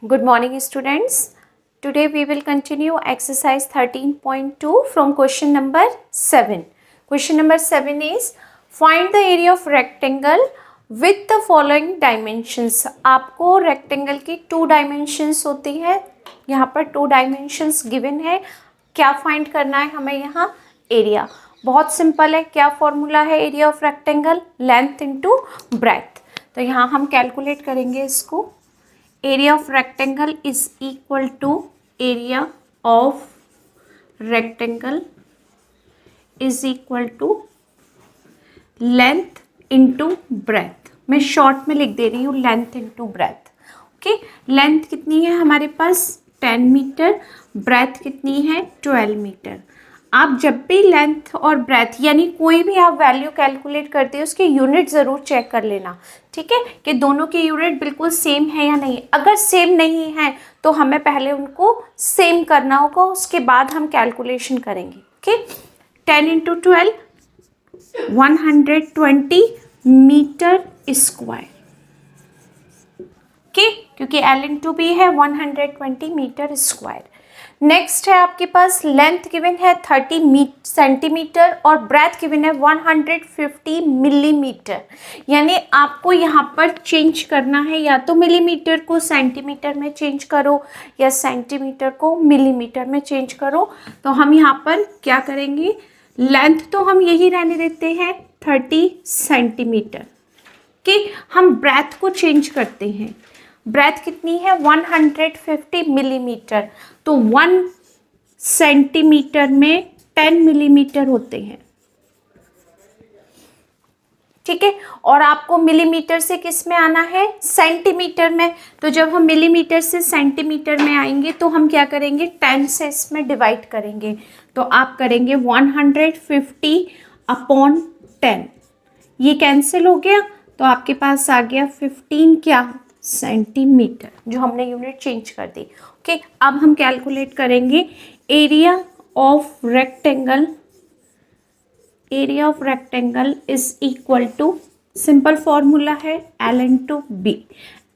Good morning, students. Today we will continue exercise 13.2 from question number 7. Question number 7 is find the area of rectangle with the following dimensions. आपको rectangle की 2 dimensions होती है. यहाँ पर 2 dimensions given है. क्या find करना है हमें यहाँ? area. बहुत सिंपल है. क्या फॉर्मूला है area of rectangle? Length into breadth. तो यहाँ हम कैलकुलेट करेंगे इसको. area of rectangle is equal to area of rectangle is equal to length into breadth. मैं शॉर्ट में लिख दे रही हूँ length into breadth. Okay, length कितनी है हमारे पास 10 मीटर, ब्रेथ कितनी है 12 मीटर. आप जब भी लेंथ और ब्रेथ यानी कोई भी आप वैल्यू कैलकुलेट करते हैं उसके यूनिट ज़रूर चेक कर लेना. ठीक है कि दोनों के यूनिट बिल्कुल सेम है या नहीं. अगर सेम नहीं है तो हमें पहले उनको सेम करना होगा, उसके बाद हम कैलकुलेशन करेंगे. Okay, 10 into 12 120 metre square. Okay, क्योंकि L इंटू बी है 120 मीटर स्क्वायर. नेक्स्ट है आपके पास लेंथ गिवन है 30 सेंटीमीटर और ब्रेथ गिवन है 150 मिलीमीटर. यानी आपको यहाँ पर चेंज करना है, या तो मिलीमीटर को सेंटीमीटर में चेंज करो या सेंटीमीटर को मिलीमीटर में चेंज करो. तो हम यहाँ पर क्या करेंगे, लेंथ तो हम यही रहने देते हैं 30 सेंटीमीटर कि हम ब्रेथ को चेंज करते हैं. ब्रेथ कितनी है 150 मिलीमीटर. तो 1 सेंटीमीटर में 10 मिलीमीटर होते हैं. ठीक है, और आपको मिलीमीटर से किस में आना है, सेंटीमीटर में. तो जब हम मिलीमीटर से सेंटीमीटर में आएंगे तो हम क्या करेंगे 10 से इसमें डिवाइड करेंगे. तो आप करेंगे 150 अपॉन 10. ये कैंसिल हो गया तो आपके पास आ गया 15 क्या सेंटीमीटर, जो हमने यूनिट चेंज कर दी. ओके, अब हम कैलकुलेट करेंगे area of rectangle. Area of rectangle is equal to, simple formula है L इंटू बी.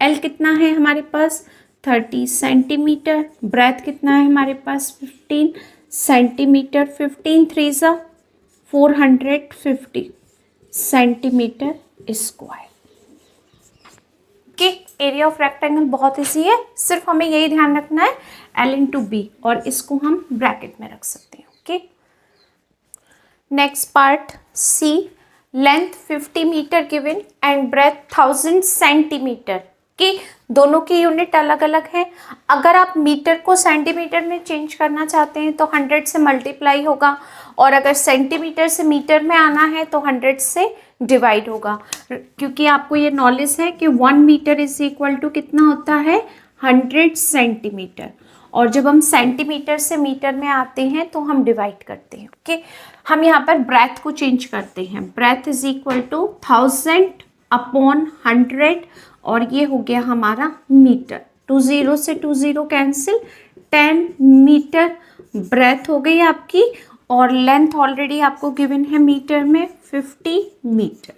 L कितना है हमारे पास 30 सेंटीमीटर, ब्रेथ कितना है हमारे पास 15 सेंटीमीटर, 15 3 सा 450 centimetre square. Area of rectangle बहुत इजी है, सिर्फ हमें यही ध्यान रखना है L इंटू बी, और इसको हम ब्रैकेट में रख सकते हैं. Okay, next part C. Length 50 metre given and breadth 1000 centimetre. कि दोनों की यूनिट अलग अलग है. अगर आप मीटर को सेंटीमीटर में चेंज करना चाहते हैं तो 100 से मल्टीप्लाई होगा, और अगर सेंटीमीटर से मीटर में आना है तो 100 से डिवाइड होगा. क्योंकि आपको ये नॉलेज है कि 1 मीटर इज इक्वल टू कितना होता है 100 सेंटीमीटर, और जब हम सेंटीमीटर से मीटर में आते हैं तो हम डिवाइड करते हैं. ओके, हम यहाँ पर ब्रेथ को चेंज करते हैं. Breadth is equal to 1000 upon 100, और ये हो गया हमारा मीटर. 20 से 20 कैंसिल, 10 मीटर ब्रेथ हो गई आपकी, और लेंथ ऑलरेडी आपको गिवन है मीटर में 50 मीटर.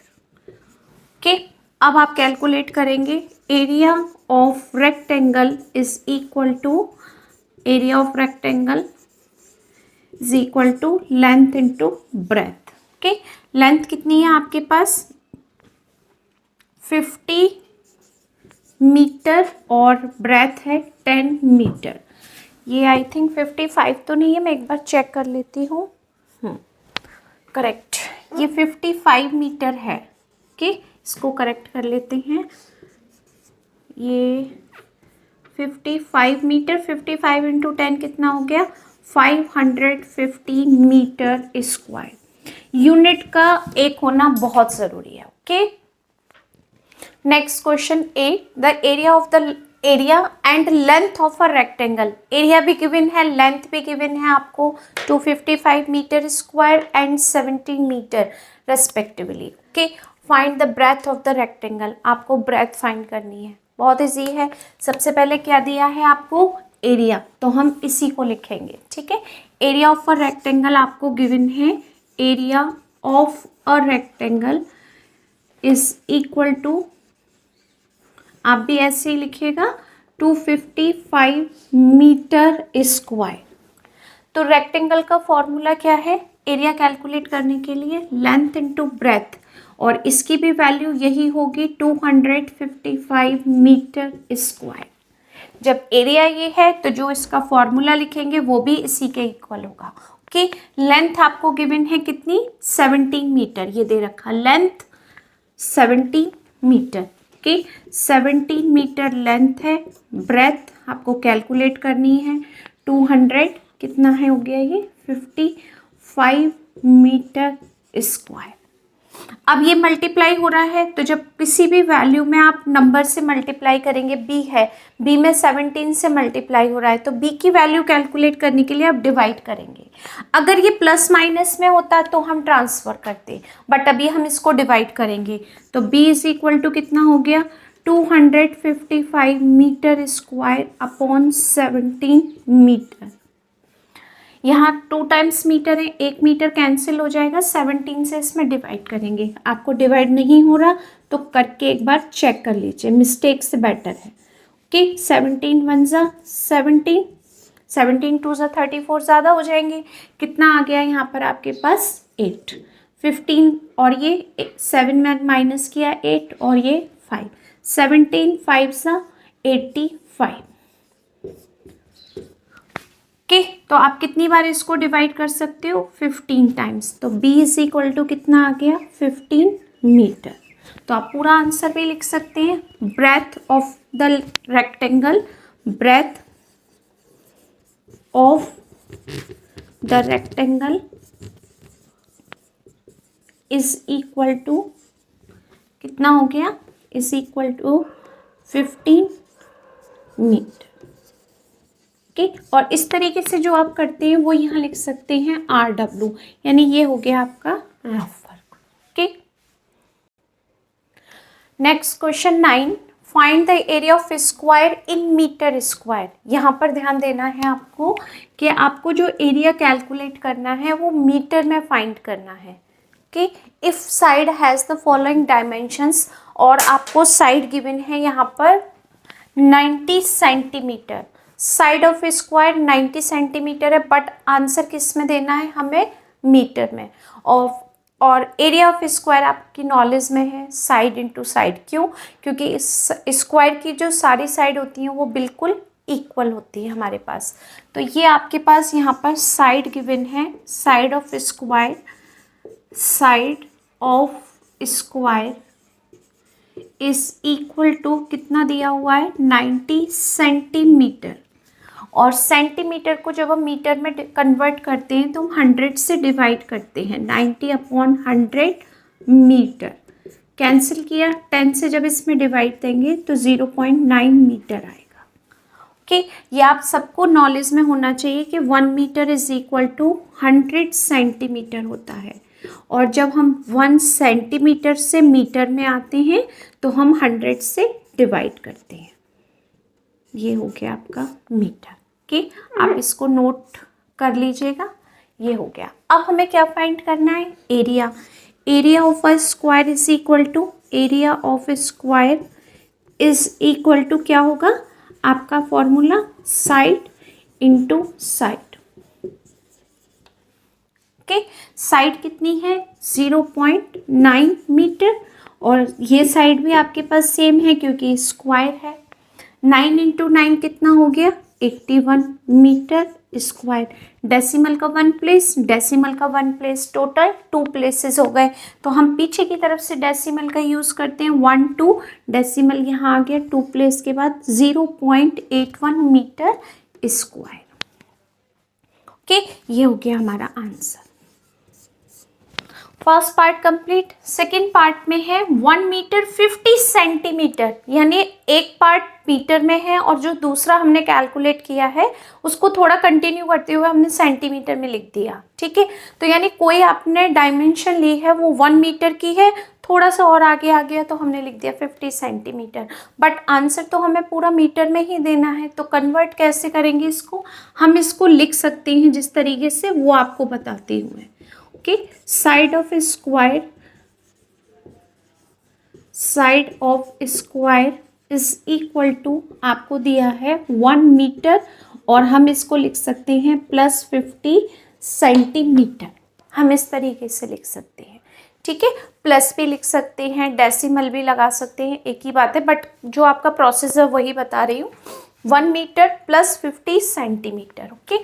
ओके, अब आप कैलकुलेट करेंगे area of rectangle is equal to, area of rectangle is equal to length into breadth. Okay, length कितनी है आपके पास 50 मीटर और ब्रेथ है 10 मीटर. ये आई थिंक 55 तो नहीं है, मैं एक बार चेक कर लेती हूँ. करेक्ट, ये 55 मीटर है. ओके, इसको करेक्ट कर लेते हैं. ये 55 मीटर, 55 इंटू 10 कितना हो गया 550 मीटर स्क्वायर. यूनिट का एक होना बहुत ज़रूरी है. Okay, next question A. The area of the area and length of a rectangle. Area भी गिवन है, लेंथ भी गिवन है आपको 255 metre square and 17 metre respectively. Okay, find the breadth of the rectangle. आपको ब्रेथ फाइंड करनी है, बहुत easy है. सबसे पहले क्या दिया है आपको एरिया, तो हम इसी को लिखेंगे. ठीक है, एरिया ऑफ अ रेक्टेंगल आपको गिवन है. Area of a rectangle is equal to, आप भी ऐसे ही लिखिएगा 255 मीटर स्क्वायर। तो रेक्टेंगल का फॉर्मूला क्या है एरिया कैलकुलेट करने के लिए? लेंथ इंटू ब्रेथ, और इसकी भी वैल्यू यही होगी 255 मीटर स्क्वायर। जब एरिया ये है तो जो इसका फॉर्मूला लिखेंगे वो भी इसी के इक्वल होगा। ओके, लेंथ आपको गिवन है कितनी? 17 मीटर, ये दे रखा length 17 metre. Okay, 17 metre length है। ब्रेथ आपको कैलकुलेट करनी है 200 कितना है हो गया ये 55 मीटर स्क्वायर। अब ये मल्टीप्लाई हो रहा है, तो जब किसी भी वैल्यू में आप नंबर से मल्टीप्लाई करेंगे, बी है, बी में 17 से मल्टीप्लाई हो रहा है, तो बी की वैल्यू कैलकुलेट करने के लिए आप डिवाइड करेंगे। अगर ये प्लस माइनस में होता तो हम ट्रांसफर करते, बट अभी हम इसको डिवाइड करेंगे। तो बी इज इक्वल टू कितना हो गया 255 मीटर स्क्वायर अपॉन 17 मीटर। यहाँ 2 टाइम्स मीटर है, 1 मीटर कैंसिल हो जाएगा, 17 से इसमें डिवाइड करेंगे। आपको डिवाइड नहीं हो रहा तो करके एक बार चेक कर लीजिए, मिस्टेक से बेटर है। ओके, 17 1 ज़ा 17, 17 2 ज़ा 34 ज़्यादा हो जाएंगे। कितना आ गया यहाँ पर आपके पास 8, 15 और ये 7 में माइनस किया 8 और ये 5, 17 5 ज़ा 85। ओके, तो आप कितनी बार इसको डिवाइड कर सकते हो? 15 टाइम्स। तो b इज इक्वल टू कितना आ गया 15 मीटर। तो आप पूरा आंसर भी लिख सकते हैं। Breadth of the rectangle, breadth of the rectangle is equal to कितना हो गया? Is equal to 15 metre. Okay, और इस तरीके से जो आप करते हैं वो यहाँ लिख सकते हैं RW, यानी ये हो गया आपका rough work. Okay, next question 9, find the area of square in metre square. यहाँ पर ध्यान देना है आपको कि आपको जो एरिया कैलकुलेट करना है वो मीटर में फाइंड करना है। Okay, if side has the following dimensions, और आपको साइड गिवन है यहाँ पर 90 centimetre. Side of square 90 centimetre है, बट आंसर किस में देना है हमें? मीटर में। और एरिया ऑफ स्क्वायर आपकी नॉलेज में है साइड इनटू साइड। क्यों? क्योंकि इस स्क्वायर की जो सारी साइड होती हैं वो बिल्कुल इक्वल होती है हमारे पास। तो ये आपके पास यहाँ पर साइड गिवन है, side of square, side of square is equal to कितना दिया हुआ है 90 सेंटीमीटर। और सेंटीमीटर को जब हम मीटर में कन्वर्ट करते हैं तो हम 100 से डिवाइड करते हैं, 90 अपॉन 100 मीटर। कैंसिल किया, 10 से जब इसमें डिवाइड देंगे तो 0.9 मीटर आएगा। ओके, ये आप सबको नॉलेज में होना चाहिए कि 1 metre is equal to 100 centimetre होता है। और जब हम 1 सेंटीमीटर से मीटर में आते हैं तो हम 100 से डिवाइड करते हैं। ये हो गया आपका मीटर। ओके, आप इसको नोट कर लीजिएगा। ये हो गया। अब हमें क्या फाइंड करना है? Area. Area of a square is equal to, area of square is equal to क्या होगा आपका formula? Side into side. Okay, side कितनी है 0.9 मीटर, और ये साइड भी आपके पास सेम है क्योंकि स्क्वायर है। 9 इंटू 9 कितना हो गया 81 मीटर स्क्वायर। डेसिमल का 1 प्लेस, डेसिमल का 1 प्लेस, टोटल 2 प्लेसेस हो गए। तो हम पीछे की तरफ से डेसिमल का यूज़ करते हैं 1 2, डेसिमल यहाँ आ गया 2 प्लेस के बाद 0.81 मीटर स्क्वायर। ओके, ये हो गया हमारा answer. First part complete. Second part में है 1 मीटर 50 सेंटीमीटर, यानी एक पार्ट मीटर में है और जो दूसरा हमने कैलकुलेट किया है उसको थोड़ा कंटिन्यू करते हुए हमने सेंटीमीटर में लिख दिया। ठीक है, तो यानी कोई आपने डायमेंशन ली है वो 1 मीटर की है, थोड़ा सा और आगे आ गया तो हमने लिख दिया 50 सेंटीमीटर, बट आंसर तो हमें पूरा मीटर में ही देना है। तो कन्वर्ट कैसे करेंगे इसको? हम इसको लिख सकते हैं जिस तरीके से वो आपको बताते हुए। Okay, side of square, side of square is equal to आपको दिया है 1 मीटर और हम इसको लिख सकते हैं +50 सेंटीमीटर। हम इस तरीके से लिख सकते हैं, ठीक है। प्लस भी लिख सकते हैं, डेसिमल भी लगा सकते हैं, एक ही बात है, बट जो आपका प्रोसेस है वही बता रही हूँ। 1 मीटर +50 सेंटीमीटर, ओके।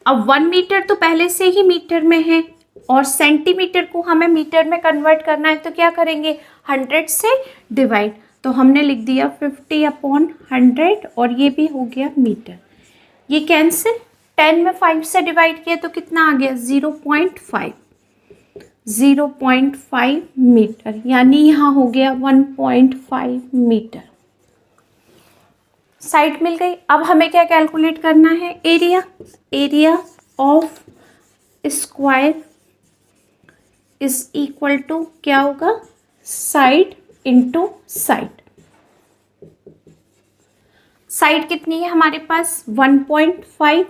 अब 1 मीटर तो पहले से ही मीटर में है और सेंटीमीटर को हमें मीटर में कन्वर्ट करना है, तो क्या करेंगे, 100 से डिवाइड। तो हमने लिख दिया 50/100 और ये भी हो गया मीटर। ये कैंसिल, 10 में 5 से डिवाइड किया तो कितना आ गया, 0.5 मीटर, यानी यहाँ हो गया 1.5 मीटर। साइड मिल गई। अब हमें क्या कैलकुलेट करना है, area of square is equal to क्या होगा, साइड इंटू साइड। साइड कितनी है हमारे पास, 1.5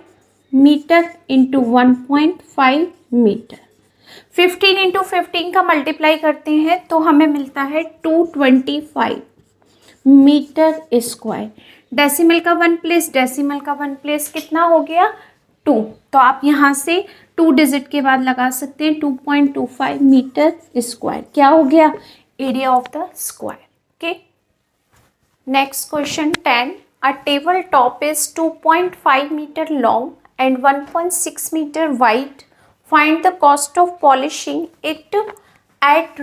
मीटर इंटू 1.5 मीटर। 15 इंटू 15 का मल्टीप्लाई करते हैं तो हमें मिलता है 225 मीटर स्क्वायर। डेसिमल का 1 प्लेस, डेसिमल का 1 प्लेस कितना हो गया, 2। तो आप यहाँ से 2 डिजिट के बाद लगा सकते हैं, 2.25 मीटर स्क्वायर क्या हो गया, area of the square, okay. Next question 10, a table top is 2.5 meter long and 1.6 meter wide. Find the cost of polishing it at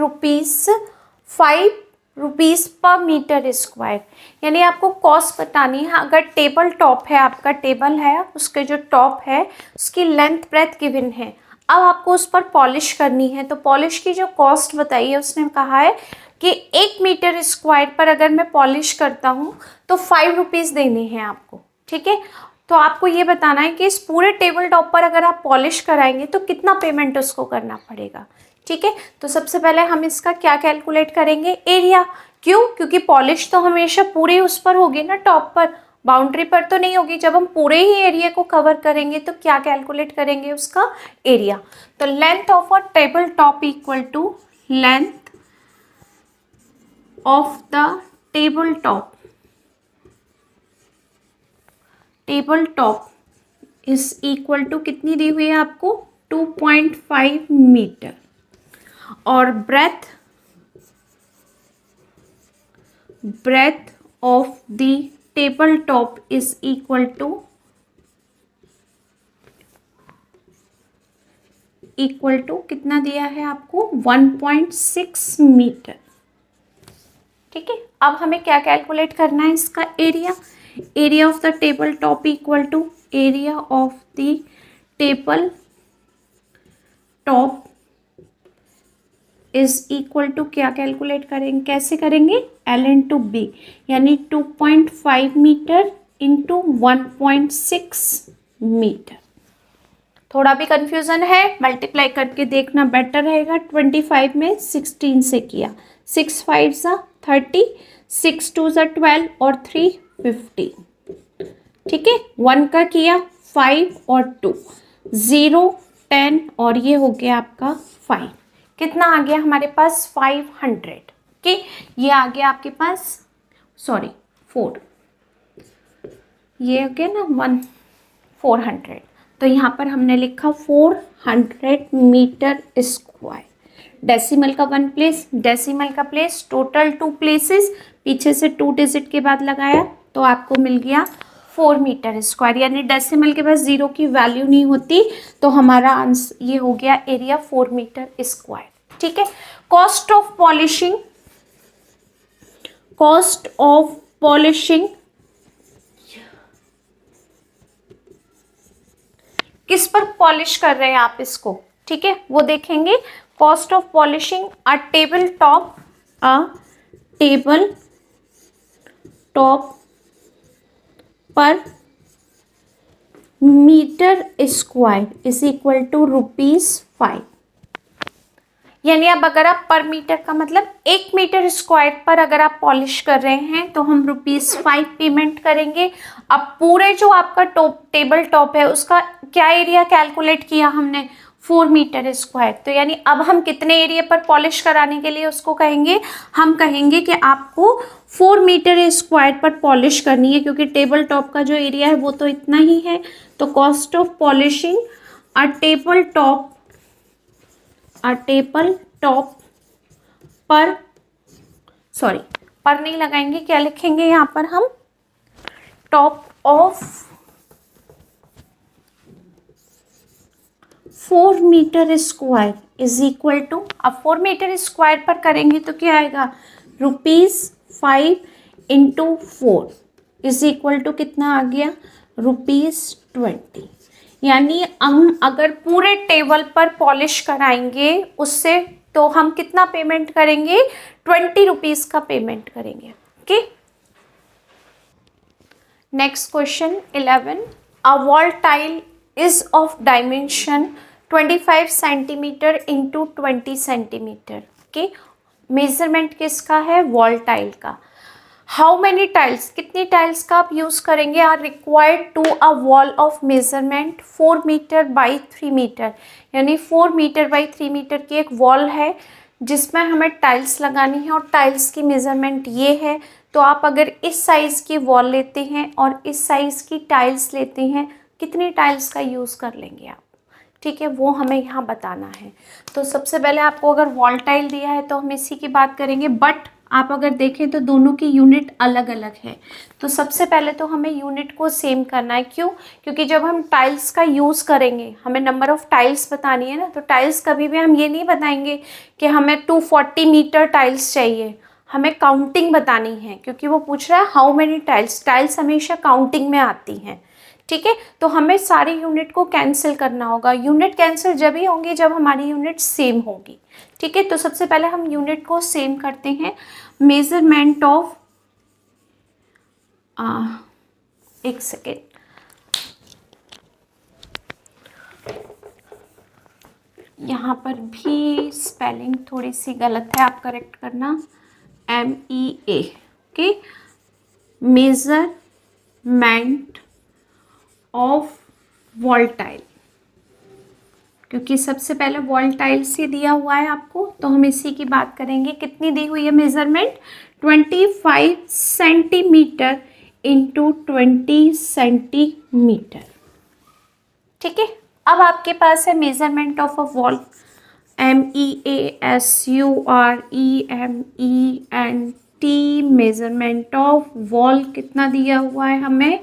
₹5 पर मीटर स्क्वायर। यानी आपको कॉस्ट बतानी है। अगर टेबल टॉप है, आपका टेबल है, उसके जो टॉप है उसकी लेंथ ब्रेथ गिवन है, अब आपको उस पर पॉलिश करनी है। तो पॉलिश की जो कॉस्ट बताई है, उसने कहा है कि 1 मीटर स्क्वायर पर अगर मैं पॉलिश करता हूँ तो ₹5 देने हैं आपको, ठीक है। तो आपको ये बताना है कि इस पूरे टेबल टॉप पर अगर आप पॉलिश कराएंगे तो कितना पेमेंट उसको करना पड़ेगा, ठीक है। तो सबसे पहले हम इसका क्या कैलकुलेट करेंगे, एरिया। क्यों, क्योंकि पॉलिश तो हमेशा पूरे उस पर होगी ना, टॉप पर, बाउंड्री पर तो नहीं होगी। जब हम पूरे ही एरिया को कवर करेंगे तो क्या कैलकुलेट करेंगे, उसका एरिया। तो length of a table top equal to length of the table top is equal to कितनी दी हुई है आपको, 2.5 मीटर और breadth of the table top is equal to कितना दिया है आपको, 1.6 मीटर, ठीक है। अब हमें क्या कैलकुलेट करना है, इसका area of the table top equal to area of the table top is equal to क्या कैलकुलेट करेंगे, कैसे करेंगे, L/B, यानी 2.5 मीटर इंटू 1.6 मीटर। थोड़ा भी कंफ्यूजन है, मल्टीप्लाई करके देखना बेटर रहेगा। 25 में 16 से किया, 6 5 30, 6 2 12 और 3 15, ठीक है। 1 का किया 5 और 2, 0 10 और ये हो गया आपका 5। कितना आ गया हमारे पास, 500, ओके। ये आ गया आपके पास, सॉरी 4, ये हो गया ना 400। तो यहाँ पर हमने लिखा 400 मीटर स्क्वायर। डेसिमल का 1 प्लेस, डेसिमल का प्लेस, टोटल 2 प्लेसेस, पीछे से 2 डिजिट के बाद लगाया तो आपको मिल गया 4 मीटर स्क्वायर। यानी डेसिमल के पास 0 की वैल्यू नहीं होती, तो हमारा आंसर ये हो गया, एरिया 4 मीटर स्क्वायर, ठीक है। कॉस्ट ऑफ पॉलिशिंग किस पर पॉलिश कर रहे हैं आप इसको, ठीक है, वो देखेंगे। Cost of polishing a table top per metre square is equal to ₹5। यानी अब अगर आप पर मीटर का मतलब 1 मीटर स्क्वायर पर अगर आप पॉलिश कर रहे हैं तो हम ₹5 पेमेंट करेंगे। अब पूरे जो आपका टेबल टॉप है उसका क्या एरिया कैलकुलेट किया हमने, 4 मीटर स्क्वायर। तो यानी अब हम कितने एरिया पर पॉलिश कराने के लिए उसको कहेंगे, हम कहेंगे कि आपको 4 मीटर स्क्वायर पर पॉलिश करनी है, क्योंकि टेबल टॉप का जो एरिया है वो तो इतना ही है। तो cost of polishing a table top पर, सॉरी पर नहीं लगाएंगे, क्या लिखेंगे यहाँ पर हम, top of 4 metre square is equal to, अब 4 मीटर स्क्वायर पर करेंगे तो क्या आएगा, ₹5 इंटू 4 इज इक्वल टू कितना आ गया, ₹20। यानी हम अगर पूरे टेबल पर पॉलिश कराएंगे उससे तो हम कितना पेमेंट करेंगे, ₹20 का पेमेंट करेंगे। Okay, next question 11, a wall tile is of dimension 25 centimetre into 20 centimetre. Okay, measurement किसका है, वॉल टाइल का। हाउ मैनी टाइल्स, कितनी टाइल्स का आप यूज करेंगे, are required to a wall of measurement 4 metre by 3 metre. यानी 4 metre by 3 metre की एक वॉल है जिसमें हमें टाइल्स लगानी है और टाइल्स की मेजरमेंट ये है। तो आप अगर इस साइज़ की वॉल लेते हैं और इस साइज़ की टाइल्स लेते हैं, कितनी टाइल्स का यूज़ कर लेंगे आप, ठीक है, वो हमें यहाँ बताना है। तो सबसे पहले आपको अगर वॉल टाइल दिया है तो हम इसी की बात करेंगे, बट आप अगर देखें तो दोनों की यूनिट अलग अलग है। तो सबसे पहले तो हमें यूनिट को सेम करना है, क्यों, क्योंकि जब हम टाइल्स का यूज़ करेंगे हमें नंबर ऑफ़ टाइल्स बतानी है ना। तो टाइल्स कभी भी हम ये नहीं बताएंगे कि हमें 240 मीटर टाइल्स चाहिए, हमें काउंटिंग बतानी है, क्योंकि वो पूछ रहा है हाउ मेनी टाइल्स, टाइल्स हमेशा काउंटिंग में आती हैं। ठीक है, तो हमें सारी यूनिट को कैंसिल करना होगा। यूनिट कैंसिल जब ही होंगी जब हमारी यूनिट सेम होगी। ठीक है, तो सबसे पहले हम यूनिट को सेम करते हैं। मेजरमेंट ऑफ, एक सेकेंड, यहाँ पर भी स्पेलिंग थोड़ी सी गलत है, आप करेक्ट करना, MEA। Okay, measurement of wall tile, क्योंकि सबसे पहले वॉल टाइल से दिया हुआ है आपको, तो हम इसी की बात करेंगे। कितनी दी हुई है मेजरमेंट, 25 सेंटीमीटर इंटू 20 सेंटीमीटर। ठीक है, अब आपके पास है measurement of a wall, MEASUREMENT, measurement of wall कितना दिया हुआ है हमें,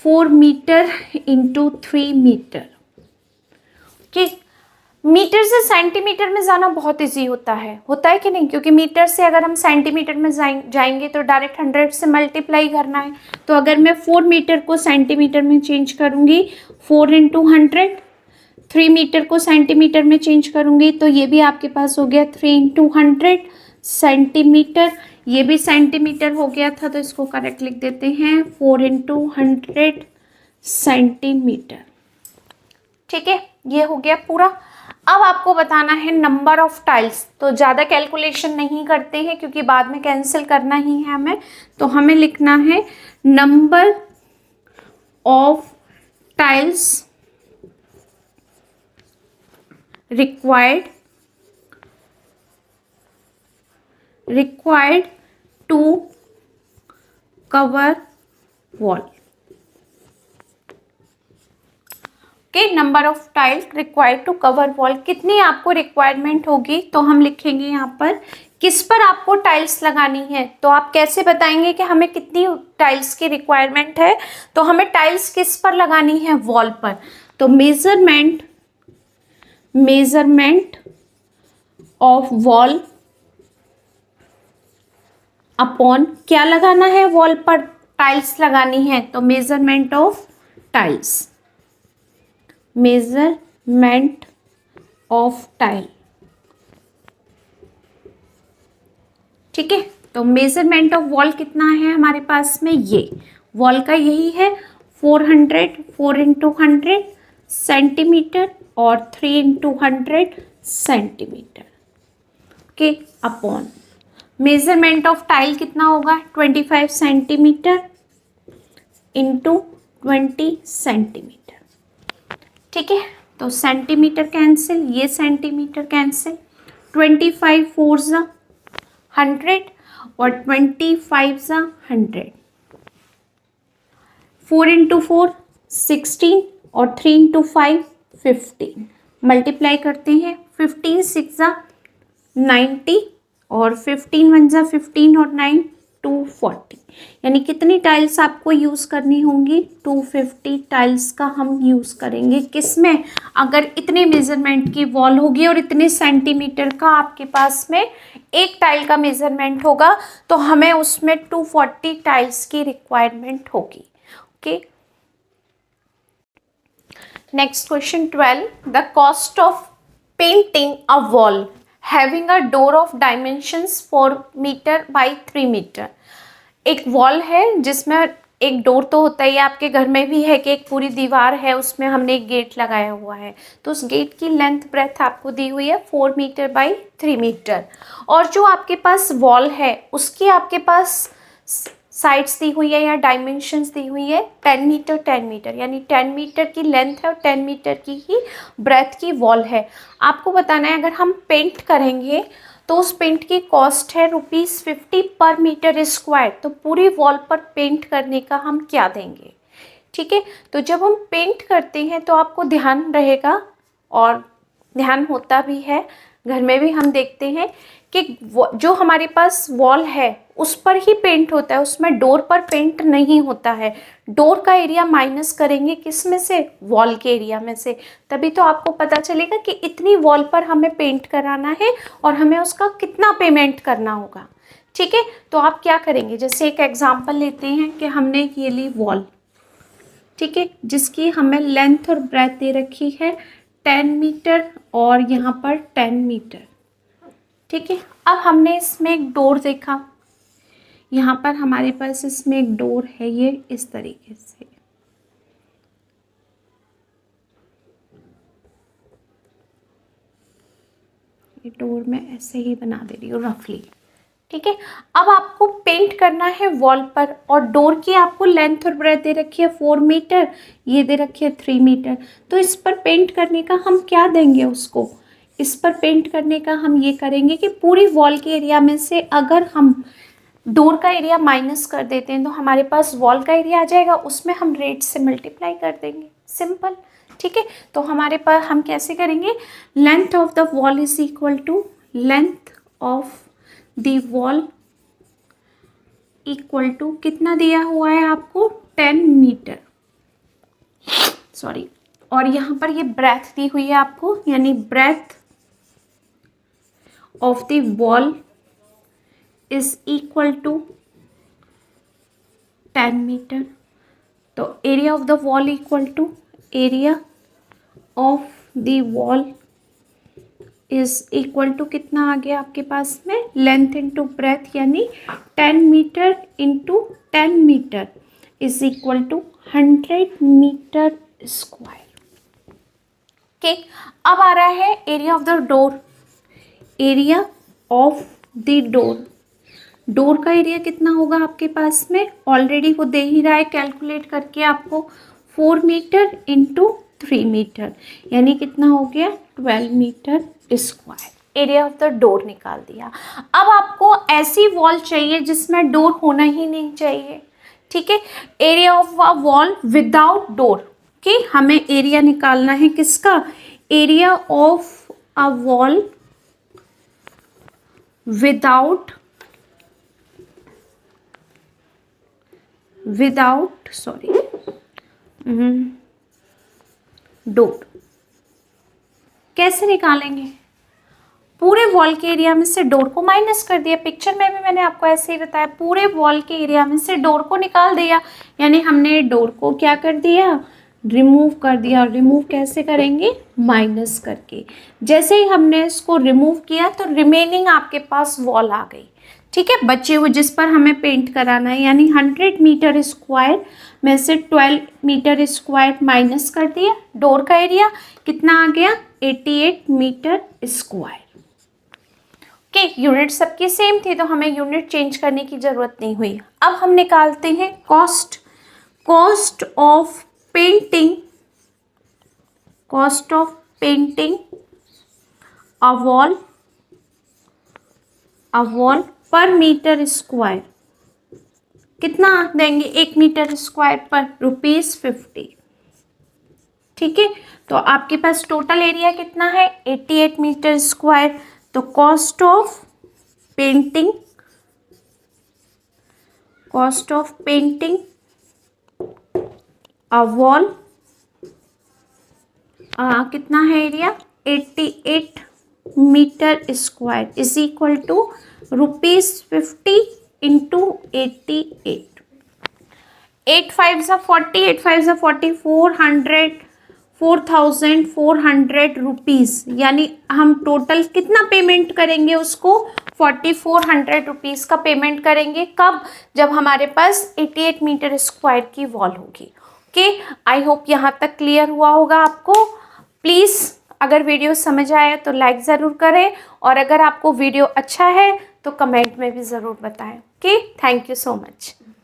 4 मीटर इंटू 3 मीटर। कि मीटर से सेंटीमीटर में जाना बहुत इजी होता है कि नहीं, क्योंकि मीटर से अगर हम सेंटीमीटर में जाएंगे तो डायरेक्ट 100 से मल्टीप्लाई करना है। तो अगर मैं 4 मीटर को सेंटीमीटर में चेंज करूँगी, 4 इंटू 100, 3 मीटर को सेंटीमीटर में चेंज करूँगी तो ये भी आपके पास हो गया 3 इंटू 100 सेंटीमीटर। ये भी सेंटीमीटर हो गया था, तो इसको करेक्ट लिख देते हैं, 4 इंटू 100 सेंटीमीटर। ठीक है, ये हो गया पूरा। अब आपको बताना है नंबर ऑफ टाइल्स। तो ज़्यादा कैलकुलेशन नहीं करते हैं क्योंकि बाद में कैंसिल करना ही है हमें। तो हमें लिखना है number of tiles required to cover wall। के number of tiles required to cover wall, कितनी आपको रिक्वायरमेंट होगी, तो हम लिखेंगे यहाँ पर किस पर आपको टाइल्स लगानी है। तो आप कैसे बताएंगे कि हमें कितनी टाइल्स की रिक्वायरमेंट है, तो हमें टाइल्स किस पर लगानी है, वॉल पर। तो मेजरमेंट ऑफ वॉल अपॉन, क्या लगाना है, वॉल पर टाइल्स लगानी है, तो measurement of tiles, measurement of tile. ठीक है, तो मेजरमेंट ऑफ वॉल कितना है हमारे पास में, ये वॉल का यही है 4 इंटू 100 सेंटीमीटर और 3 into 100 centimetre. Okay, upon measurement of tile कितना होगा, 25 सेंटीमीटर इंटू 20 सेंटीमीटर। ठीक है, तो सेंटीमीटर कैंसिल, ये सेंटीमीटर कैंसिल, 25 4 ज़ा 100 और 25 ज़ा 100, 4 इंटू 4 16 और 3 इंटू 5 15, मल्टीप्लाई करते हैं, 15 6 ज़ा 90 और 15 1 ज़ा 15 और 9 240, यानी कितनी टाइल्स आपको यूज़ करनी होंगी, 250 टाइल्स का हम यूज़ करेंगे। किस में, अगर इतने मेज़रमेंट की वॉल होगी और इतने सेंटीमीटर का आपके पास में एक टाइल का मेज़रमेंट होगा तो हमें उसमें 240 टाइल्स की रिक्वायरमेंट होगी। Okay, next question 12, the cost of painting a wall having a door of dimensions 4 metre by 3 metre. एक वॉल है जिसमें एक डोर तो होता ही है, आपके घर में भी है कि एक पूरी दीवार है उसमें हमने एक गेट लगाया हुआ है, तो उस गेट की लेंथ ब्रेथ आपको दी हुई है 4 मीटर बाई 3 मीटर, और जो आपके पास वॉल है उसकी आपके पास साइड्स दी हुई है या डायमेंशंस दी हुई है 10 मीटर 10 मीटर, यानी 10 मीटर की लेंथ है और 10 मीटर की ही ब्रेथ की वॉल है। आपको बताना है अगर हम पेंट करेंगे तो उस पेंट की कॉस्ट है ₹50 पर मीटर स्क्वायर, तो पूरी वॉल पर पेंट करने का हम क्या देंगे। ठीक है, तो जब हम पेंट करते हैं तो आपको ध्यान रहेगा, और ध्यान होता भी है, घर में भी हम देखते हैं कि जो हमारे पास वॉल है उस पर ही पेंट होता है, उसमें डोर पर पेंट नहीं होता है। डोर का एरिया माइनस करेंगे किस में से, वॉल के एरिया में से, तभी तो आपको पता चलेगा कि इतनी वॉल पर हमें पेंट कराना है और हमें उसका कितना पेमेंट करना होगा। ठीक है, तो आप क्या करेंगे, जैसे एक एग्जांपल लेते हैं कि हमने ये ली वॉल, ठीक है, जिसकी हमें लेंथ और ब्रेथ दे रखी है 10 मीटर और यहाँ पर 10 मीटर। ठीक है, अब हमने इसमें एक डोर देखा, यहाँ पर हमारे पास इसमें एक डोर है, ये इस तरीके से, ये डोर मैं ऐसे ही बना दे रही हूँ रफली। ठीक है, अब आपको पेंट करना है वॉल पर, और डोर की आपको लेंथ और ब्रेथ दे रखी है 4 मीटर, ये दे रखी है 3 मीटर, तो इस पर पेंट करने का हम क्या देंगे उसको, इस पर पेंट करने का हम ये करेंगे कि पूरी वॉल के एरिया में से अगर हम डोर का एरिया माइनस कर देते हैं तो हमारे पास वॉल का एरिया आ जाएगा, उसमें हम रेट से मल्टीप्लाई कर देंगे, सिंपल। ठीक है, तो हमारे पास हम कैसे करेंगे, length of the wall is equal to length of the wall equal to कितना दिया हुआ है आपको 10 मीटर, सॉरी, और यहाँ पर ये ब्रेथ दी हुई है आपको, यानी breadth of the wall is equal to 10 metre, तो area of the wall equal to area of the wall is equal to कितना आ गया आपके पास में, लेंथ इंटू ब्रेथ, यानी 10 metre into 10 metre is equal to 100 metre square. Okay, अब आ रहा है area of the door, area of the door, door का एरिया कितना होगा आपके पास में, ऑलरेडी वो दे ही रहा है कैलकुलेट करके आपको, 4 मीटर इंटू 3 मीटर, यानी कितना हो गया 12 metre square, area of the door निकाल दिया। अब आपको ऐसी वॉल चाहिए जिसमें डोर होना ही नहीं चाहिए। ठीक है, area of a wall without door, कि हमें एरिया निकालना है किसका, area of a wall without door. कैसे निकालेंगे, पूरे वॉल के एरिया में से डोर को माइनस कर दिया, पिक्चर में भी मैंने आपको ऐसे ही बताया, पूरे वॉल के एरिया में से डोर को निकाल दिया, यानी हमने डोर को क्या कर दिया, रिमूव कर दिया। रिमूव कैसे करेंगे, माइनस करके। जैसे ही हमने इसको रिमूव किया तो रिमेनिंग आपके पास वॉल आ गई। ठीक है, बचे हुए जिस पर हमें पेंट कराना है, यानी 100 मीटर स्क्वायर में से 12 मीटर स्क्वायर माइनस कर दिया, डोर का एरिया कितना आ गया 88 मीटर स्क्वायर। ओके, यूनिट सबकी सेम थी तो हमें यूनिट चेंज करने की ज़रूरत नहीं हुई। अब हम निकालते हैं cost of painting cost of painting a wall पर मीटर स्क्वायर, कितना देंगे 1 मीटर स्क्वायर पर? ₹50। ठीक है, तो आपके पास टोटल एरिया कितना है? 88 मीटर स्क्वायर। तो cost of painting a wall, कितना है area? 88 metre square is equal to ₹50 into 88। 8 5 ज़ा 40, 8 5 ज़ा 40, 4,400 रुपीज़। यानी हम टोटल कितना पेमेंट करेंगे उसको? 4,400 रुपीज़ का पेमेंट करेंगे। कब? जब हमारे पास 88 मीटर स्क्वायर की वॉल होगी। ओके, आई होप यहाँ तक क्लियर हुआ होगा आपको। प्लीज़ अगर वीडियो समझ आया तो लाइक ज़रूर करें, और अगर आपको वीडियो अच्छा है तो कमेंट में भी ज़रूर बताएं। Okay, thank you so much.